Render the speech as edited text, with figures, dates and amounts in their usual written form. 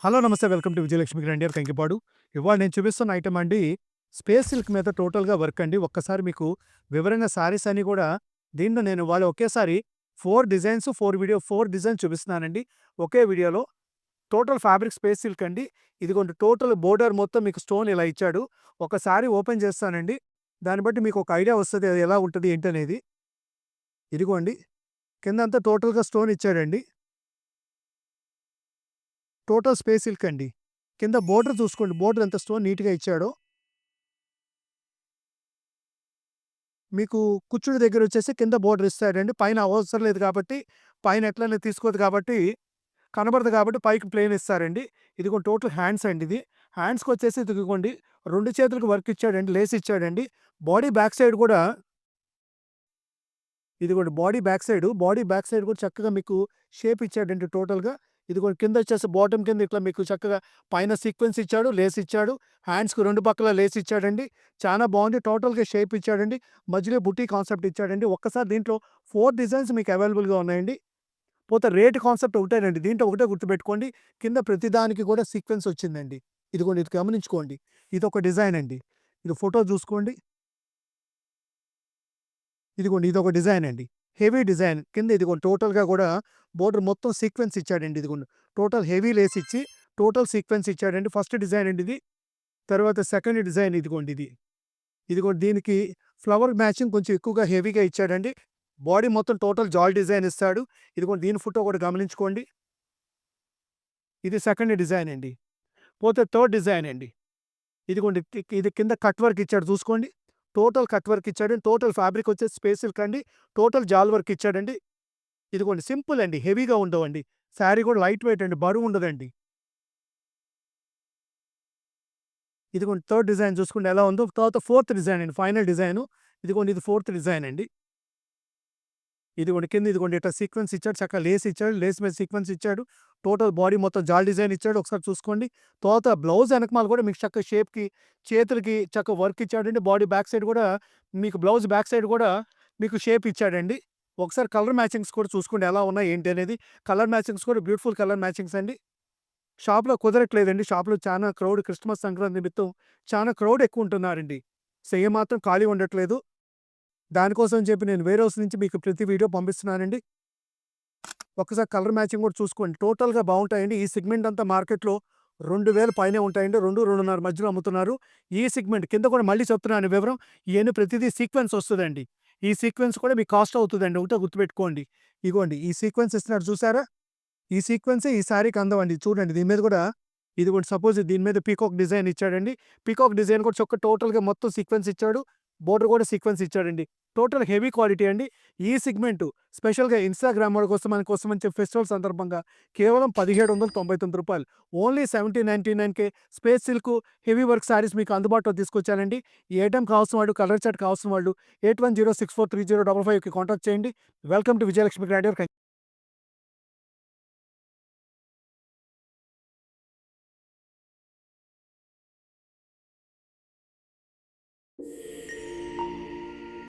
Hello! నమస్తే. Welcome to Vijayalakshmi grandeur Kankipadu. ఇవాళ నేను చూపిస్తున్న ఐటెమ్ అండి స్పేస్ సిల్క్ మీద టోటల్‌గా వర్క్ అండి. ఒక్కసారి మీకు వివరంగా శారీస్ అన్నీ కూడా దీంట్లో నేను ఇవాళ ఒకేసారి 4 డిజైన్స్ చూపిస్తున్నానండి. ఒకే వీడియోలో. టోటల్ ఫ్యాబ్రిక్ స్పేస్ సిల్క్ అండి. ఇదిగోండి టోటల్ బోర్డర్ మొత్తం మీకు స్టోన్ ఇలా ఇచ్చాడు. ఒకసారి ఓపెన్ చేస్తానండి. దాన్ని బట్టి మీకు ఒక ఐడియా వస్తది అది ఎలా ఉంటది ఏంటనేది. ఇదిగోండి కిందంతా టోటల్‌గా స్టోన్ ఇచ్చాడండి. టోటల్ స్పేస్ సిల్క్ అండి. కింద బోర్డర్ చూసుకోండి. బోర్డర్ ఎంత స్టోన్ నీట్‌గా ఇచ్చాడో. మీకు కుచ్చుడి దగ్గరొచ్చేసి కింద బోర్డర్ ఇస్తాడండి. పైన అవసరం లేదు కాబట్టి, పైన ఎట్లైనా తీసుకోదు కాబట్టి, కనబడదు కాబట్టి పైకి ప్లెయిన్ ఇస్తారండి. ఇదిగో టోటల్ హ్యాండ్స్ అండి ఇది. హ్యాండ్స్‌కొచ్చేసి ఇదిగోండి 2 చేతులకు వర్క్ ఇచ్చాడండి. లేస్ ఇచ్చాడండి. బాడీ బ్యాక్ సైడ్ కూడా ఇదిగోండి బాడీ బ్యాక్ సైడ్ కూడా చక్కగా మీకు షేప్ ఇచ్చాడండి టోటల్‌గా. ఇదిగోండి కిందొచ్చేసి బాటమ్ కింద ఇట్లా మీకు చక్కగా పైన సీక్వెన్స్ ఇచ్చాడు, లేస్ ఇచ్చాడు. హ్యాండ్స్‌కి 2 పక్కల లేస్ ఇచ్చాడండి. చానా బావుంది. టోటల్‌గా షేప్ ఇచ్చాడండి. మధ్యలో బుటీ కాన్సెప్ట్ ఇచ్చాడండి. ఒక్కసారి దీంట్లో 4 డిజైన్స్ మీకు అవైలబుల్‌గా ఉన్నాయండి. పోతే రేట్ కాన్సెప్ట్ ఒకటేనండి. దీంట్లో ఒకటే గుర్తుపెట్టుకోండి. కింద ప్రతి దానికి కూడా సీక్వెన్స్ వచ్చిందండి. ఇదిగోండి ఇది గమనించుకోండి. ఇదొక డిజైన్ అండి. ఇది ఫోటో చూసుకోండి. ఇదిగోండి ఇదొక డిజైన్ అండి. Heavy design. కింద ఇదిగోండి టోటల్‌గా గూడా బోర్డర్ మొత్తం సీక్వెన్స్ ఇచ్చాడండి ఇదిగోండి. టోటల్ హెవీ లేస్ ఇచ్చి, టోటల్ సీక్వెన్స్ ఇచ్చాడండి. ఫస్ట్ డిజైన్ అండి ఇది. తర్వాత సెకండ్ డిజైన్ ఇదిగోండి ఇది. ఇదిగోండి దీనికి ఫ్లవర్ మ్యాచింగ్ కొంచెం ఎక్కువగా హెవీగా ఇచ్చాడండి. బాడీ మొత్తం టోటల్ జాల్ డిజైన్ ఇస్తాడు. ఇదిగోండి దీని ఫోటో కూడా గమనించుకోండి. ఇది సెకండ్ డిజైన్ అండి. పోతే థర్డ్ డిజైన్ అండి. ఇదిగోండి ఇది కింద కట్ వర్క్ ఇచ్చాడు చూసుకోండి. టోటల్ కట్ వర్క్ ఇచ్చాడండి. టోటల్ ఫ్యాబ్రిక్ వచ్చేసి స్పేస్ సిల్క్ అండి. టోటల్ జాల్ వర్క్ ఇచ్చాడండి. ఇదిగోండి సింపుల్ అండి. హెవీగా ఉండవండి. శారీ కూడా లైట్ వెయిట్ అండి. బరువుండదండి. ఇదిగోండి థర్డ్ డిజైన్ చూసుకుంటే ఎలా ఉందో. తర్వాత ఫోర్త్ డిజైన్ అండి. Final design. ఇదిగోండి ఇది ఫోర్త్ డిజైన్ అండి. ఇదిగోండి కింద ఇదిగోండి ఇట్లా సీక్వెన్స్ ఇచ్చాడు. చక్కగా లేస్ ఇచ్చాడు. లేస్ మీద సీక్వెన్స్ ఇచ్చాడు. టోటల్ బాడీ మొత్తం జాల్ డిజైన్ ఇచ్చాడు. ఒకసారి చూసుకోండి. తర్వాత బ్లౌజ్ ఎనకమాల కూడా మీకు చక్కగా షేప్‌కి, చేతులకి చక్కగా వర్క్ ఇచ్చాడండి. బాడీ బ్యాక్ సైడ్ కూడా మీకు బ్లౌజ్ బ్యాక్ సైడ్ కూడా మీకు షేప్ ఇచ్చాడండి. ఒకసారి కలర్ మ్యాచింగ్స్ కూడా చూసుకోండి ఎలా ఉన్నాయి ఏంటి అనేది. కలర్ మ్యాచింగ్స్ కూడా బ్యూటిఫుల్ కలర్ మ్యాచింగ్స్ అండి. షాప్‌లో కుదరట్లేదండి. షాప్‌లో చానా క్రౌడ్ క్రిస్టమస్ సంక్రాంతి నిమిత్తం చానా క్రౌడ్ ఎక్కువుంటున్నారండి. సో ఏమాత్రం ఖాళీ ఉండట్లేదు. దానికోసం అని చెప్పి నేను వేర్ హౌస్ నుంచి మీకు ప్రతి వీడియో పంపిస్తున్నానండి. ఒక్కసారి కలర్ మ్యాచింగ్ కూడా చూసుకోండి. టోటల్‌గా బావుంటాయండి. ఈ సెగ్మెంట్ అంతా మార్కెట్‌లో 2000 పైనే ఉంటాయండి. 2, 2.5 మధ్యలో అమ్ముతున్నారు. ఈ సెగ్మెంట్ కింద కూడా మళ్ళీ చెప్తున్నాను వివరం. ఇయన్నీ ప్రతిదీ సీక్వెన్స్ వస్తదండి. ఈ సీక్వెన్స్ కూడా మీకు కాస్ట్ అవుతదండి. ఒకటే గుర్తుపెట్టుకోండి. ఇగోండి ఈ సీక్వెన్స్ ఇస్తున్నాడు చూసారా? ఈ సీక్వెన్సే ఈ శారీకి అందం అండి. చూడండి దీని మీద కూడా ఇదిగోండి సపోజ్ దీని మీద పీకాక్ డిజైన్ ఇచ్చాడండి. పీకాక్ డిజైన్ కూడా టోటల్‌గా మొత్తం సీక్వెన్స్ ఇచ్చాడు. బోర్డర్ కూడా సీక్వెన్స్ ఇచ్చాడండి. టోటల్ హెవీ క్వాలిటీ అండి. ఈ సెగ్మెంటు స్పెషల్‌గా ఇన్‌స్టాగ్రామ్ వాళ్ళ కోసం మన కోసం అని చెప్పి ఫెస్టివల్ సందర్భంగా కేవలం రూ. 1799 ఓన్లీ 1799కే space silk heavy work saris మీకు అందుబాటులో తీసుకొచ్చానండి. ఈ ఐటెమ్ కావాల్సిన వాళ్ళు, కలర్ చార్ట్ కావాల్సిన వాళ్ళు 8106430555కి కాంటాక్ట్ చేయండి. Welcome to Vijayalakshmi grandeur